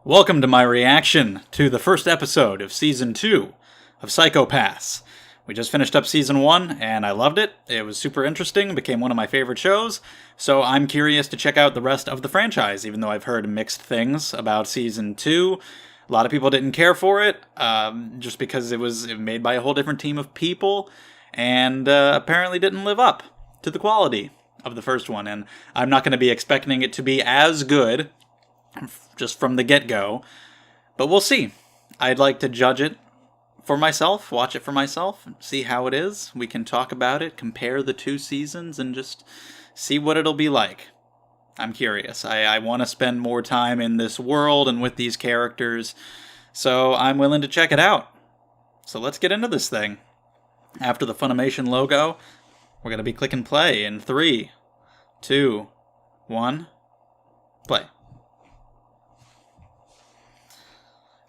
Welcome to my reaction to the first episode of Season 2 of Psycho-Pass. We just finished up Season 1, and I loved it. It was super interesting, became one of my favorite shows, so I'm curious to check out the rest of the franchise, even though I've heard mixed things about Season 2. A lot of people didn't care for it, just because it was made by a whole different team of people, and apparently didn't live up to the quality of the first one, and I'm not going to be expecting it to be as good just from the get-go, but we'll see. I'd like to judge it for myself, watch it for myself, see how it is. We can talk about it, compare the two seasons, and just see what it'll be like. I'm curious. I want to spend more time in this world and with these characters, so I'm willing to check it out. So let's get into this thing. After the Funimation logo, we're going to be clicking play in 3, 2, 1, play.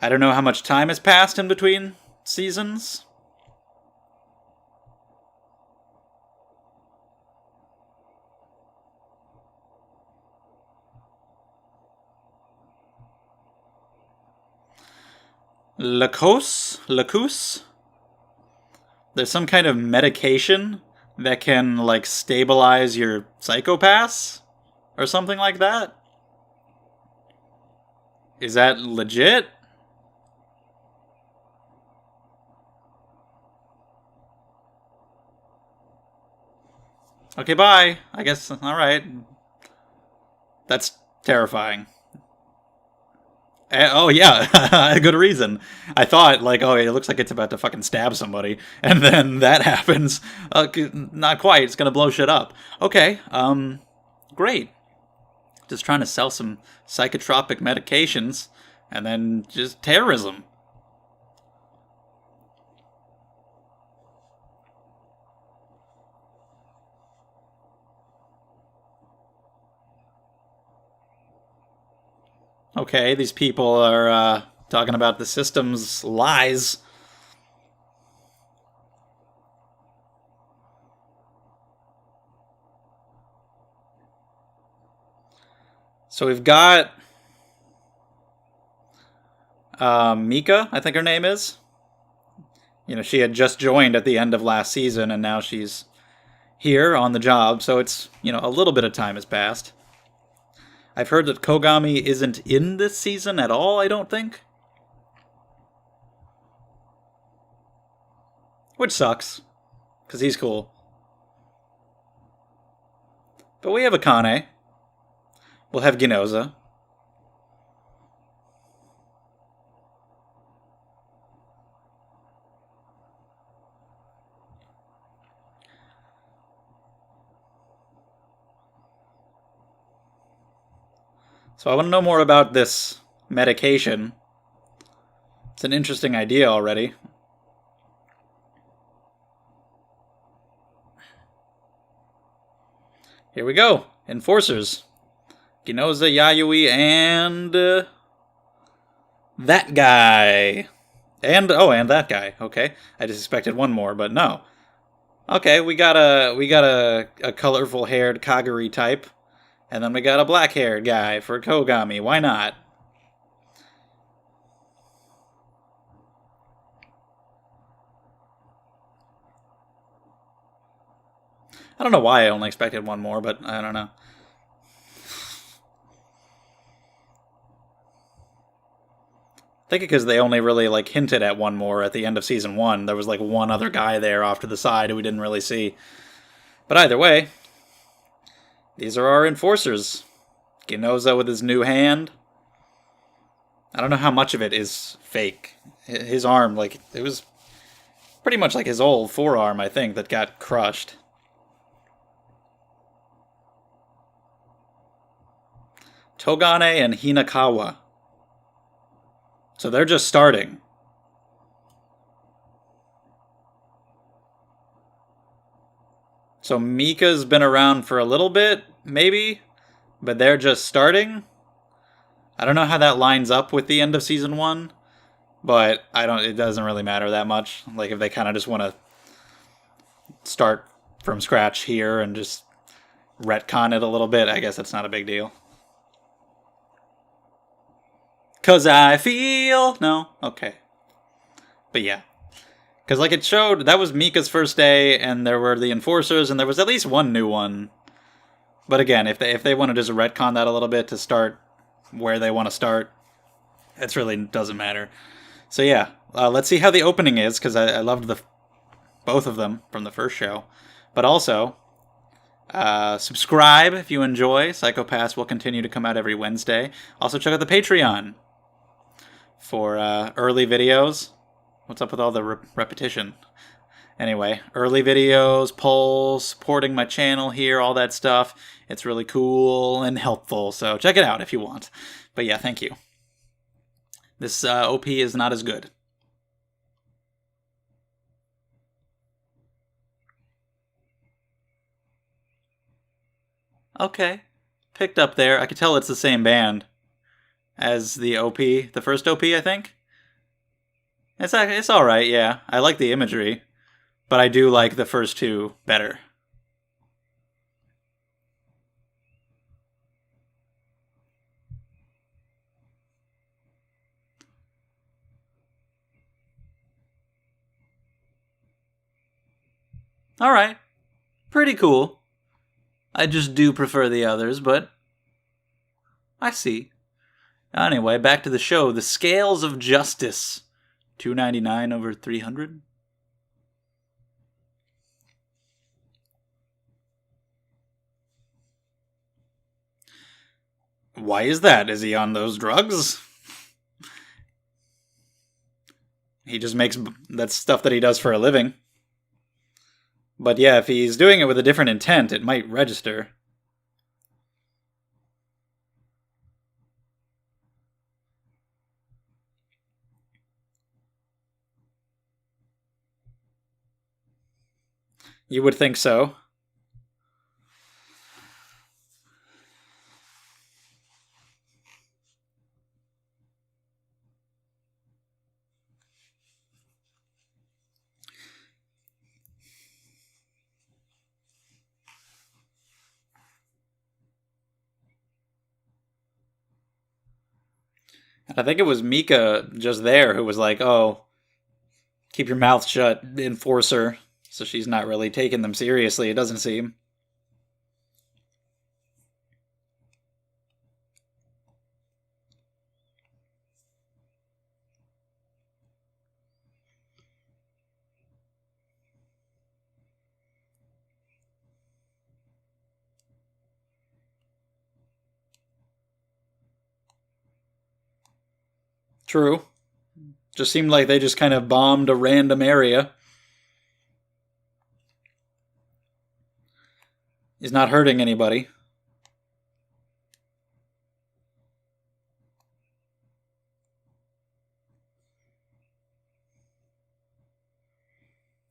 I don't know how much time has passed in between seasons. Lacus? There's some kind of medication that can, like, stabilize your Psycho-Pass? Or something like that? Is that legit? Okay, bye. I guess, alright. That's terrifying. Oh, yeah, good reason. I thought, like, oh, it looks like it's about to fucking stab somebody. And then that happens. Not quite. It's gonna blow shit up. Okay, great. Just trying to sell some psychotropic medications. And then just terrorism. Okay, these people are talking about the system's lies. So we've got Mika, I think her name is. You know, she had just joined at the end of last season, and now she's here on the job, so it's, you know, a little bit of time has passed. I've heard that Kogami isn't in this season at all, I don't think. Which sucks, because he's cool. But we have Akane. We'll have Ginoza. So I want to know more about this medication. It's an interesting idea already. Here we go. Enforcers. Ginoza, Yayoi, and that guy. And that guy. Okay. I just expected one more, but no. Okay, we got a colorful haired Kaguri type. And then we got a black-haired guy for Kogami. Why not? I don't know why I only expected one more, but I don't know. I think because they only really, like, hinted at one more at the end of Season 1. There was, like, one other guy there off to the side who we didn't really see. But either way, these are our enforcers. Ginoza with his new hand. I don't know how much of it is fake. His arm, like, it was pretty much like his old forearm, I think, that got crushed. Togane and Hinakawa. So they're just starting. So Mika's been around for a little bit, maybe, but they're just starting. I don't know how that lines up with the end of Season 1, but it doesn't really matter that much. Like, if they kind of just want to start from scratch here and just retcon it a little bit, I guess that's not a big deal. 'Cause I feel... No? Okay. But yeah. Because, like, it showed... That was Mika's first day, and there were the Enforcers, and there was at least one new one. But again, if they want to just retcon that a little bit to start where they want to start, it really doesn't matter. So yeah, let's see how the opening is, because I loved both of them from the first show. But also, subscribe if you enjoy. Psycho Pass will continue to come out every Wednesday. Also, check out the Patreon for early videos. What's up with all the repetition? Anyway, early videos, polls, supporting my channel here, all that stuff. It's really cool and helpful, so check it out if you want. But yeah, thank you. This OP is not as good. Okay. Picked up there. I could tell it's the same band as the OP, the first OP, I think. It's alright, yeah. I like the imagery, but I do like the first two better. Alright. Pretty cool. I just do prefer the others, but I see. Anyway, back to the show. The Scales of Justice. $2.99 over $300. Why is that? Is he on those drugs? He just makes... That's stuff that he does for a living. But yeah, if he's doing it with a different intent, it might register. You would think so. And I think it was Mika just there who was like, oh, keep your mouth shut, enforcer. So she's not really taking them seriously, it doesn't seem. True. Just seemed like they just kind of bombed a random area. He's not hurting anybody.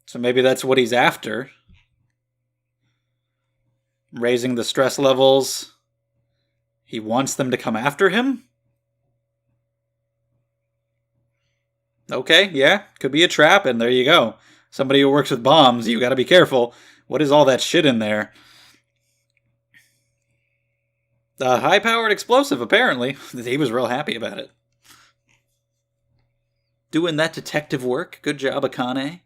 So maybe that's what he's after. Raising the stress levels. He wants them to come after him? Okay, yeah, could be a trap, and there you go. Somebody who works with bombs, you gotta be careful. What is all that shit in there? A high-powered explosive, apparently. He was real happy about it. Doing that detective work. Good job, Akane.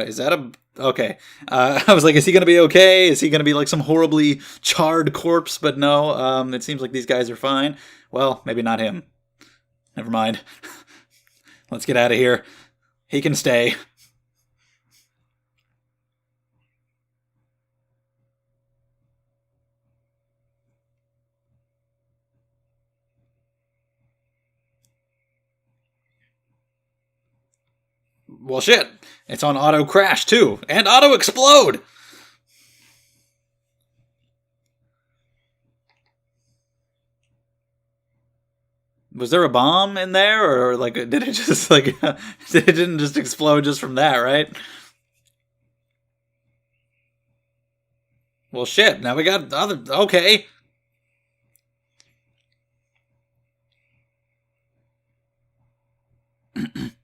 Is that a... Okay. I was like, is he gonna be okay? Is he gonna be like some horribly charred corpse? But no, it seems like these guys are fine. Well, maybe not him. Never mind. Let's get out of here. He can stay. Well, shit. It's on auto crash, too. And auto explode! Was there a bomb in there, or like did it just like it didn't just explode just from that, right? Well, shit. Now we got other. Okay.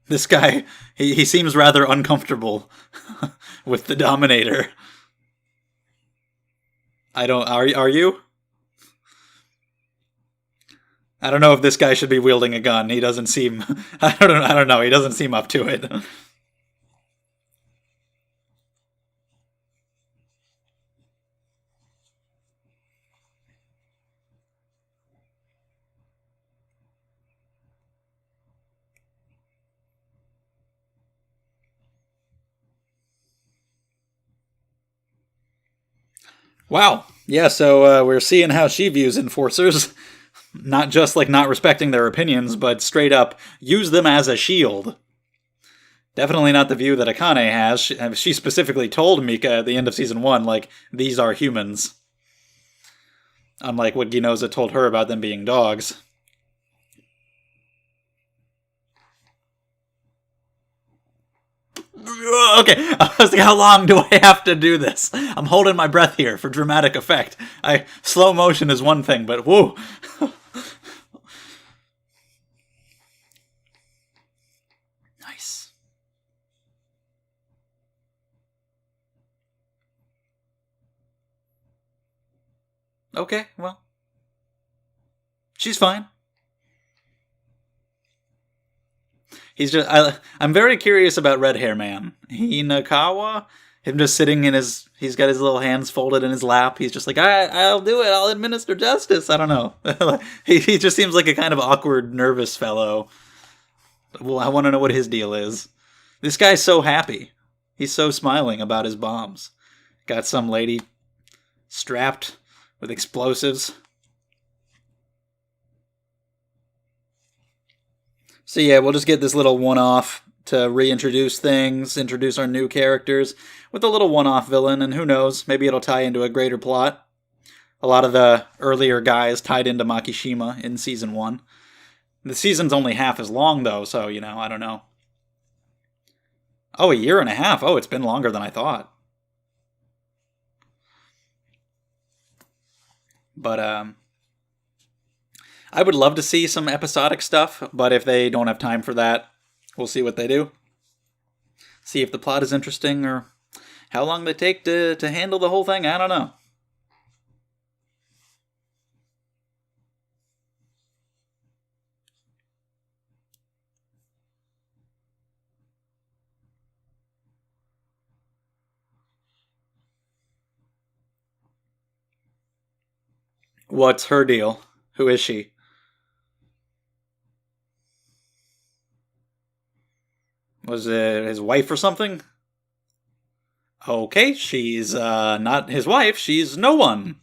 This guy, he seems rather uncomfortable with the Dominator. I don't. Are you? I don't know if this guy should be wielding a gun. He doesn't seem. I don't know. He doesn't seem up to it. Wow. Yeah, so we're seeing how she views enforcers. Not just like not respecting their opinions, but straight up use them as a shield. Definitely not the view that Akane has. She specifically told Mika at the end of season 1, like, these are humans. Unlike what Ginoza told her about them being dogs. Okay, I was like, how long do I have to do this? I'm holding my breath here for dramatic effect. Slow motion is one thing, but whoa. Nice. Okay, well. She's fine. I'm very curious about Red Hair Man. Hinakawa, him just sitting he's got his little hands folded in his lap. He's just like, I'll do it. I'll administer justice. I don't know. he just seems like a kind of awkward, nervous fellow. Well, I want to know what his deal is. This guy's so happy. He's so smiling about his bombs. Got some lady strapped with explosives. So yeah, we'll just get this little one-off to reintroduce things, introduce our new characters with a little one-off villain, and who knows, maybe it'll tie into a greater plot. A lot of the earlier guys tied into Makishima in season 1. The season's only half as long, though, so, I don't know. Oh, a year and a half. Oh, it's been longer than I thought. But, I would love to see some episodic stuff, but if they don't have time for that, we'll see what they do. See if the plot is interesting or how long they take to handle the whole thing. I don't know. What's her deal? Who is she? Was it his wife or something? Okay, she's not his wife, she's no one.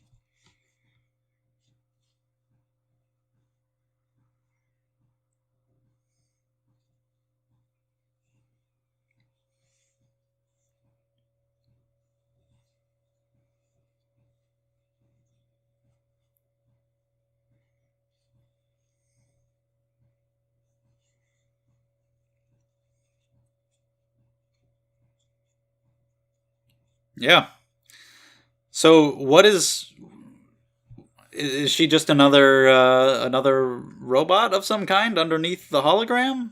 Yeah. So what is she just another robot of some kind underneath the hologram?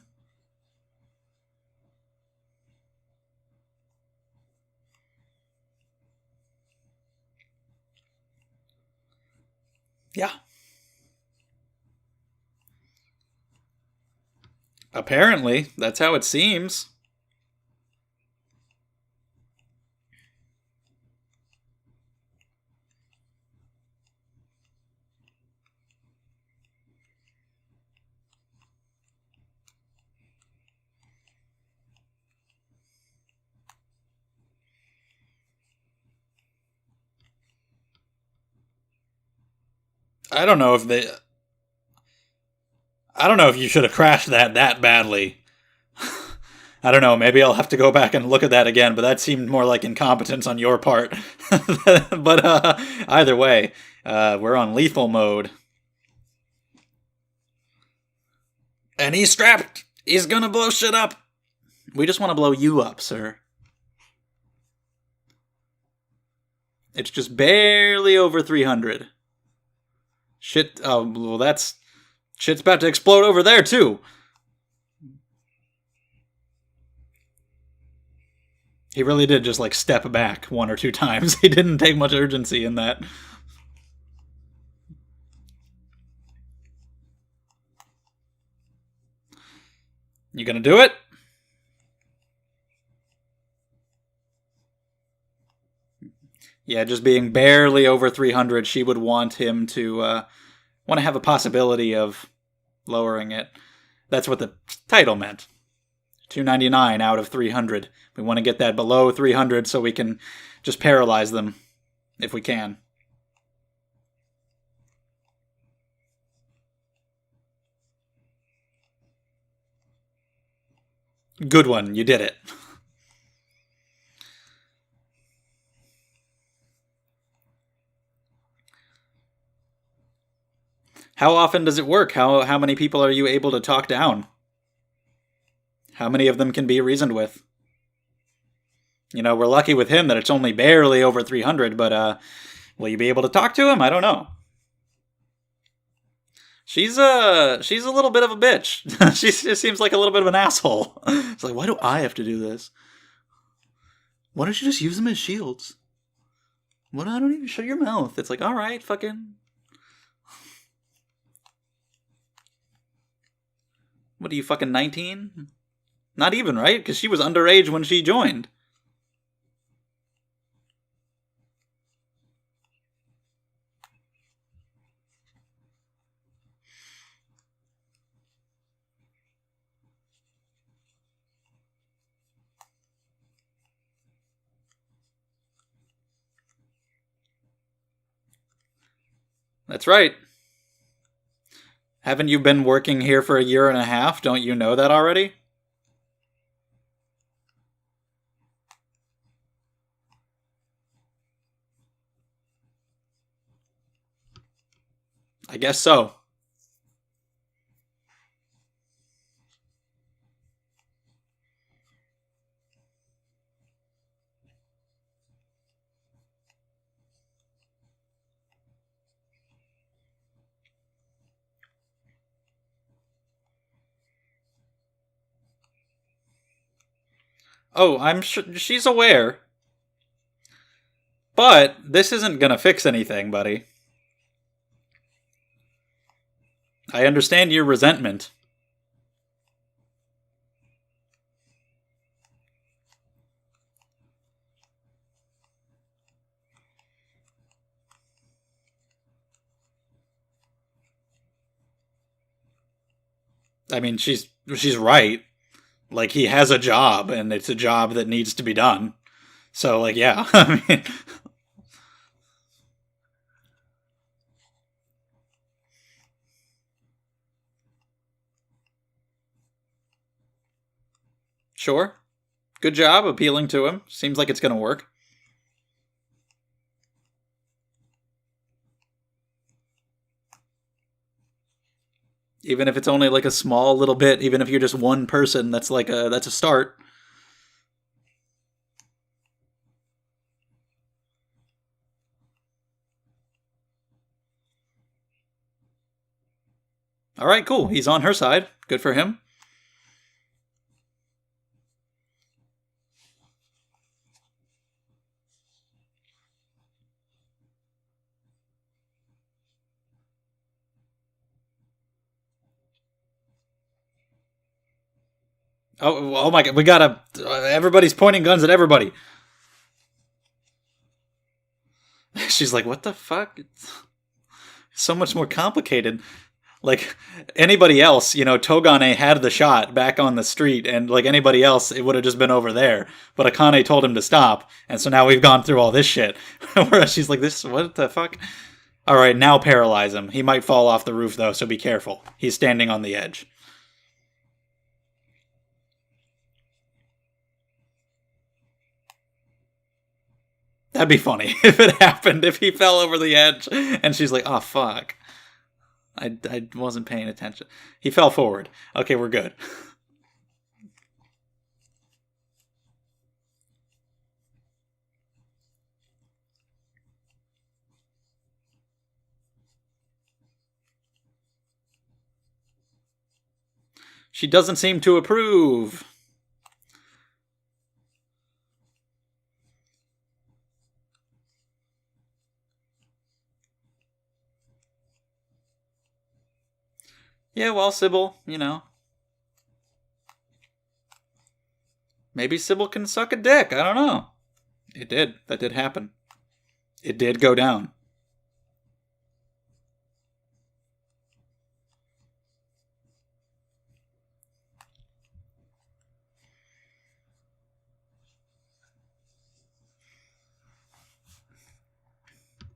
Yeah. Apparently, that's how it seems. I don't know if they I don't know if you should have crashed that badly. I don't know, maybe I'll have to go back and look at that again, but that seemed more like incompetence on your part. But either way, we're on lethal mode. And he's strapped! He's gonna blow shit up! We just want to blow you up, sir. It's just barely over 300. Shit, oh, well that's... Shit's about to explode over there, too! He really did just, step back 1 or 2 times. He didn't take much urgency in that. You gonna do it? Yeah, just being barely over 300, she would want him to want to have a possibility of lowering it. That's what the title meant. 299 out of 300. We want to get that below 300 so we can just paralyze them if we can. Good one. You did it. How often does it work? How many people are you able to talk down? How many of them can be reasoned with? You know, we're lucky with him that it's only barely over 300, but will you be able to talk to him? I don't know. She's a little bit of a bitch. She just seems like a little bit of an asshole. It's like, why do I have to do this? Why don't you just use them as shields? What? I don't even shut your mouth. It's like, all right, fucking. What are you, fucking 19? Not even, right? Because she was underage when she joined. That's right. Haven't you been working here for a year and a half? Don't you know that already? I guess so. Oh, I'm sure she's aware. But this isn't gonna fix anything, buddy. I understand your resentment. I mean, she's right. Like, he has a job, and it's a job that needs to be done. So, like, yeah. I mean, sure. Good job appealing to him. Seems like it's gonna work. Even if it's only like a small little bit, even if you're just one person, that's a start. All right, cool. He's on her side. Good for him. Oh my god, we gotta. Everybody's pointing guns at everybody. She's like, what the fuck? It's so much more complicated. Like, anybody else, Togane had the shot back on the street, and like anybody else, it would have just been over there. But Akane told him to stop, and so now we've gone through all this shit. Whereas she's like, this, what the fuck? All right, now paralyze him. He might fall off the roof, though, so be careful. He's standing on the edge. That'd be funny if it happened, if he fell over the edge, and she's like, oh, fuck. I wasn't paying attention. He fell forward. Okay, we're good. She doesn't seem to approve. Yeah, well, Sybil, Maybe Sybil can suck a dick. I don't know. It did. That did happen. It did go down.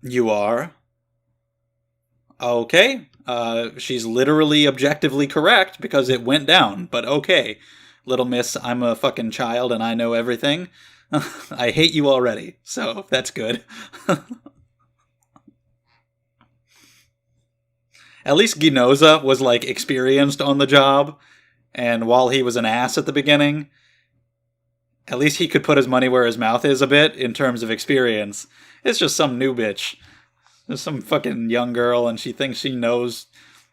You are? Okay. She's literally objectively correct because it went down, but okay. Little miss, I'm a fucking child and I know everything. I hate you already, so that's good. At least Ginoza was, like, experienced on the job, and while he was an ass at the beginning, at least he could put his money where his mouth is a bit in terms of experience. It's just some new bitch. There's some fucking young girl and she thinks she knows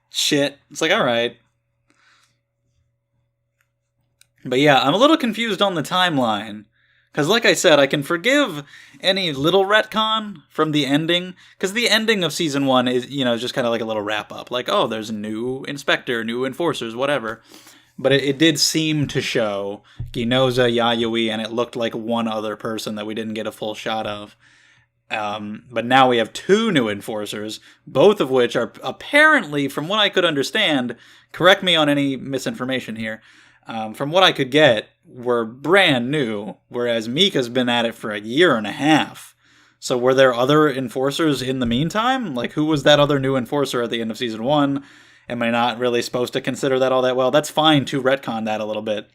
shit. It's like, alright. But yeah, I'm a little confused on the timeline. Because like I said, I can forgive any little retcon from the ending. Because the ending of Season 1 is, just kind of like a little wrap-up. Like, oh, there's a new inspector, new enforcers, whatever. But it did seem to show Ginoza, Yayoi, and it looked like one other person that we didn't get a full shot of. But now we have 2 new enforcers, both of which are apparently, from what I could understand, correct me on any misinformation here, from what I could get, were brand new, whereas Mika's been at it for a year and a half. So were there other enforcers in the meantime? Like, who was that other new enforcer at the end of Season 1? Am I not really supposed to consider that all that well? That's fine to retcon that a little bit.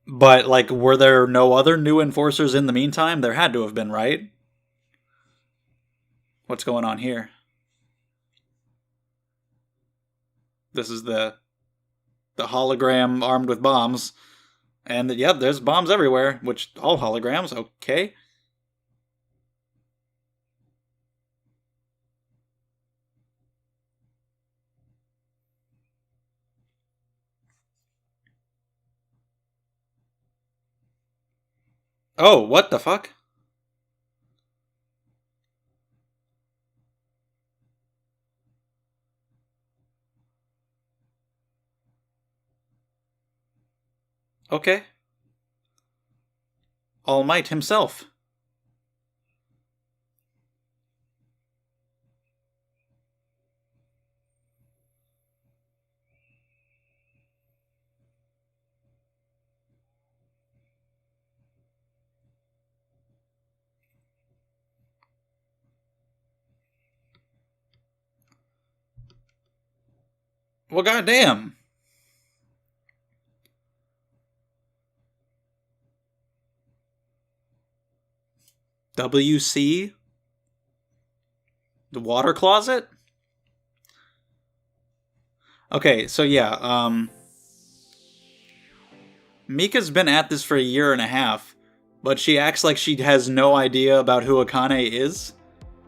But, like, were there no other new enforcers in the meantime? There had to have been, right? What's going on here? This is the hologram armed with bombs. And, yeah, there's bombs everywhere, which, all holograms, okay. Oh, what the fuck? Okay. All Might himself. Well, goddamn. WC? The water closet? Okay, so yeah, Mika's been at this for a year and a half, but she acts like she has no idea about who Akane is.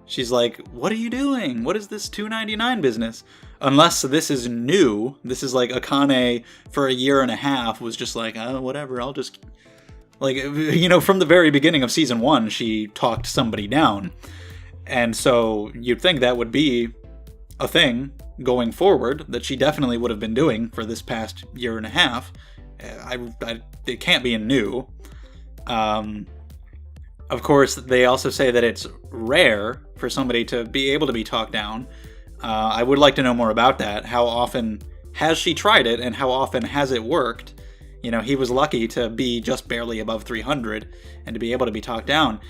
She's like, what are you doing? What is this $2.99 business? Unless this is new. This is like Akane for a year and a half was just like, oh, whatever, I'll just... Like, from the very beginning of Season 1, she talked somebody down. And so you'd think that would be a thing going forward that she definitely would have been doing for this past year and a half. It can't be new. Of course, they also say that it's rare for somebody to be able to be talked down. I would like to know more about that. How often has she tried it, and how often has it worked? He was lucky to be just barely above 300 and to be able to be talked down.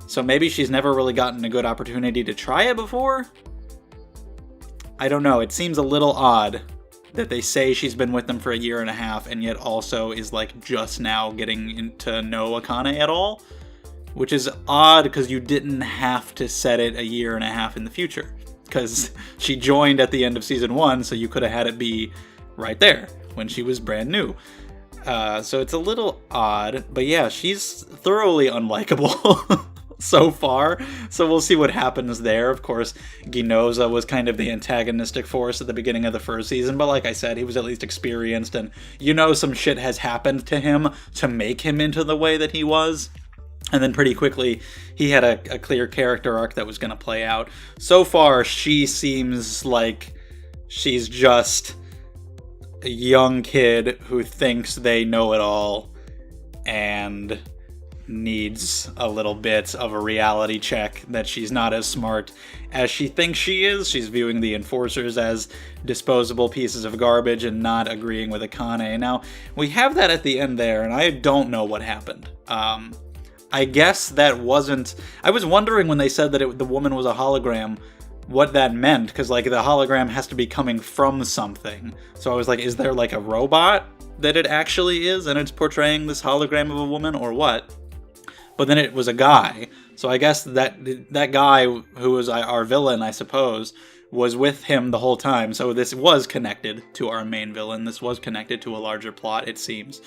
So maybe she's never really gotten a good opportunity to try it before? I don't know. It seems a little odd that they say she's been with them for a year and a half and yet also is like just now getting to know Akane at all. Which is odd because you didn't have to set it a year and a half in the future. Because she joined at the end of Season 1, so you could have had it be right there when she was brand new. So it's a little odd, but yeah, she's thoroughly unlikable so far, so we'll see what happens there. Of course, Ginoza was kind of the antagonistic force at the beginning of the first season, but like I said, he was at least experienced, and some shit has happened to him to make him into the way that he was. And then pretty quickly, he had a clear character arc that was going to play out. So far, she seems like she's just... a young kid who thinks they know it all and needs a little bit of a reality check that she's not as smart as she thinks she is. She's viewing the Enforcers as disposable pieces of garbage and not agreeing with Akane. Now, we have that at the end there, and I don't know what happened. I guess that wasn't... I was wondering when they said that the woman was a hologram, what that meant, because, like, the hologram has to be coming from something. So I was like, is there, like, a robot that it actually is, and it's portraying this hologram of a woman, or what? But then it was a guy. So I guess that guy, who was our villain, I suppose, was with him the whole time. So this was connected to our main villain. This was connected to a larger plot, it seems.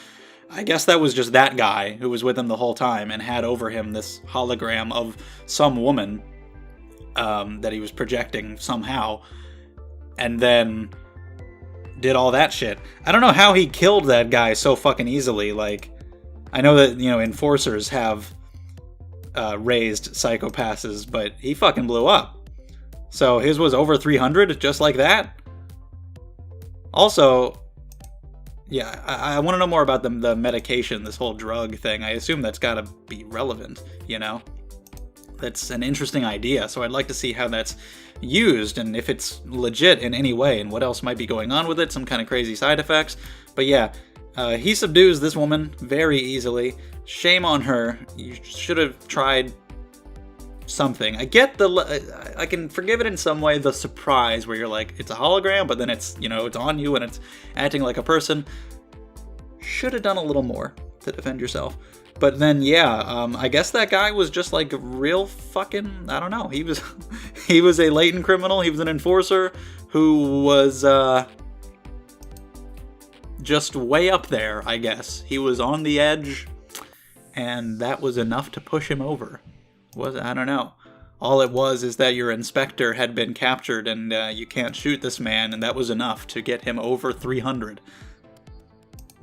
I guess that was just that guy who was with him the whole time and had over him this hologram of some woman that he was projecting somehow. And then did all that shit. I don't know how he killed that guy so fucking easily. Like, I know that, Enforcers have raised psychopasses, but he fucking blew up. So his was over 300, just like that. Also, yeah, I want to know more about the medication, this whole drug thing. I assume that's got to be relevant, That's an interesting idea, so I'd like to see how that's used, and if it's legit in any way, and what else might be going on with it, some kind of crazy side effects. But yeah, he subdues this woman very easily. Shame on her. You should have tried something. I get I can forgive it in some way, the surprise where you're like, it's a hologram, but then it's, it's on you and it's acting like a person. Should have done a little more to defend yourself. But then, yeah, I guess that guy was just like real fucking, I don't know. He was a latent criminal. He was an enforcer who was, just way up there, I guess. He was on the edge, and that was enough to push him over. I don't know. All it was is that your inspector had been captured, and you can't shoot this man, and that was enough to get him over 300.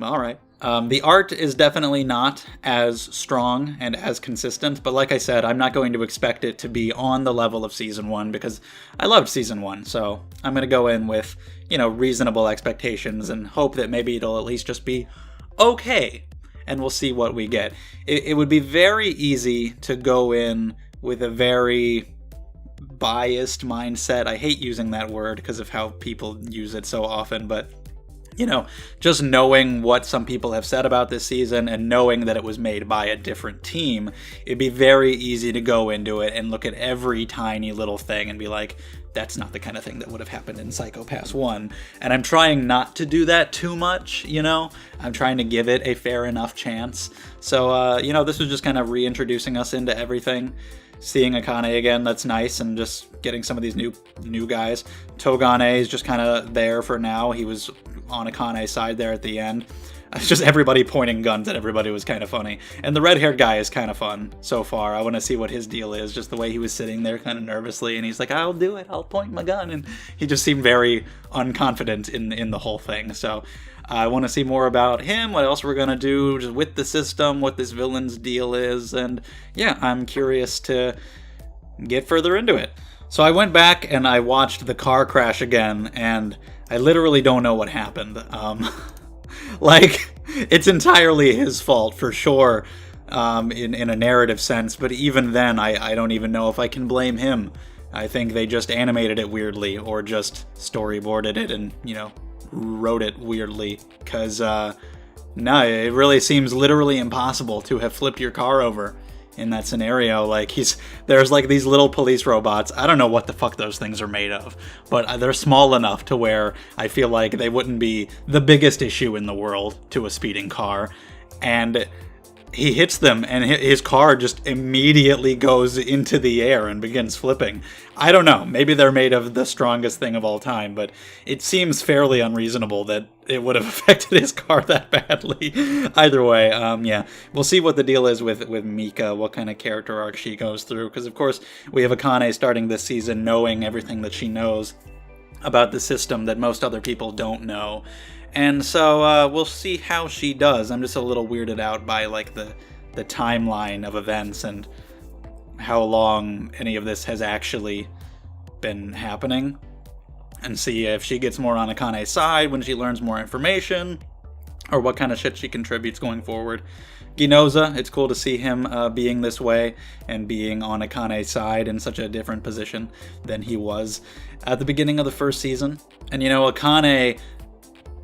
Alright. The art is definitely not as strong and as consistent, but like I said, I'm not going to expect it to be on the level of Season 1, because I loved Season 1, so I'm going to go in with, reasonable expectations and hope that maybe it'll at least just be okay, and we'll see what we get. It would be very easy to go in with a very biased mindset. I hate using that word because of how people use it so often, but just knowing what some people have said about this season and knowing that it was made by a different team, it'd be very easy to go into it and look at every tiny little thing and be like, that's not the kind of thing that would have happened in Psycho Pass 1. And I'm trying not to do that too much, I'm trying to give it a fair enough chance. So, this was just kind of reintroducing us into everything. Seeing Akane again, that's nice, and just getting some of these new guys. Togane is just kind of there for now. He was on Akane's side there at the end. It's just everybody pointing guns at everybody was kind of funny. And the red-haired guy is kind of fun so far. I want to see what his deal is, just the way he was sitting there kind of nervously, and he's like, I'll do it, I'll point my gun. And he just seemed very unconfident in the whole thing. So I want to see more about him, what else we're going to do just with the system, what this villain's deal is, and yeah, I'm curious to get further into it. So I went back and I watched the car crash again, and I literally don't know what happened. It's entirely his fault, for sure, in a narrative sense, but even then, I don't even know if I can blame him. I think they just animated it weirdly, or just storyboarded it and, wrote it weirdly, because, no, it really seems literally impossible to have flipped your car over in that scenario. There's these little police robots. I don't know what the fuck those things are made of, but they're small enough to where I feel like they wouldn't be the biggest issue in the world to a speeding car, and he hits them, and his car just immediately goes into the air and begins flipping. I don't know. Maybe they're made of the strongest thing of all time, but it seems fairly unreasonable that it would have affected his car that badly. Either way, yeah. We'll see what the deal is with Mika, what kind of character arc she goes through, because of course we have Akane starting this season knowing everything that she knows about the system that most other people don't know. And so we'll see how she does. I'm just a little weirded out by the timeline of events and how long any of this has actually been happening. and see if she gets more on Akane's side when she learns more information, or what kind of shit she contributes going forward. Ginoza, it's cool to see him being this way and being on Akane's side in such a different position than he was at the beginning of the first season. And Akane,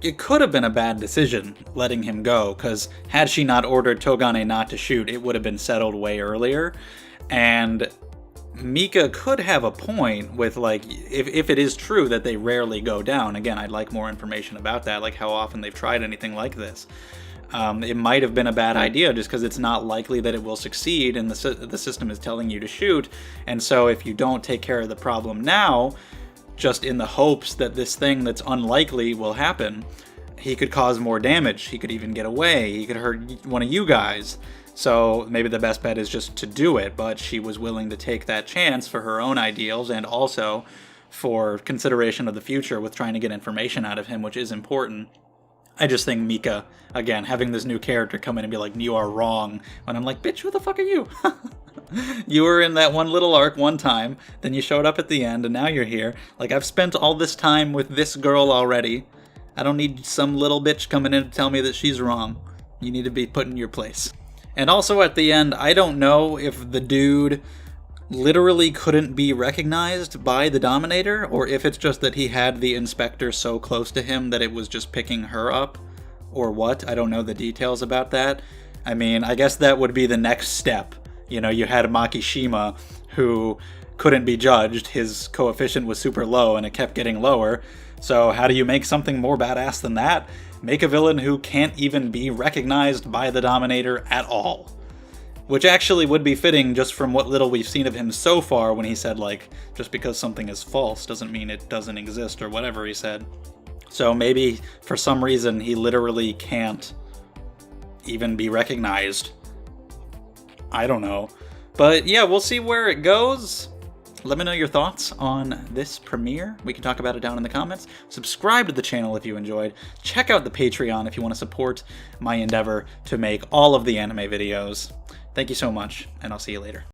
it could have been a bad decision letting him go, because had she not ordered Togane not to shoot, it would have been settled way earlier. And Mika could have a point with, like, if it is true that they rarely go down. Again, I'd like more information about that, like how often they've tried anything like this. It might have been a bad idea just because it's not likely that it will succeed, and the system is telling you to shoot. And so if you don't take care of the problem now, just in the hopes that this thing that's unlikely will happen, he could cause more damage. He could even get away. He could hurt one of you guys. So maybe the best bet is just to do it, but she was willing to take that chance for her own ideals and also for consideration of the future with trying to get information out of him, which is important. I just think Mika, again, having this new character come in and be like, you are wrong, when I'm like, bitch, who the fuck are you? You were in that one little arc one time, then you showed up at the end, and now you're here. Like, I've spent all this time with this girl already. I don't need some little bitch coming in to tell me that she's wrong. You need to be put in your place. And also at the end, I don't know if the dude literally couldn't be recognized by the Dominator, or if it's just that he had the Inspector so close to him that it was just picking her up, or what. I don't know the details about that. I mean, I guess that would be the next step. You had Makishima, who couldn't be judged. His coefficient was super low, and it kept getting lower. So how do you make something more badass than that? Make a villain who can't even be recognized by the Dominator at all. Which actually would be fitting just from what little we've seen of him so far, when he said, like, just because something is false doesn't mean it doesn't exist, or whatever he said. So maybe, for some reason, he literally can't even be recognized. I don't know. But yeah, we'll see where it goes. Let me know your thoughts on this premiere. We can talk about it down in the comments. Subscribe to the channel if you enjoyed. Check out the Patreon if you want to support my endeavor to make all of the anime videos. Thank you so much, and I'll see you later.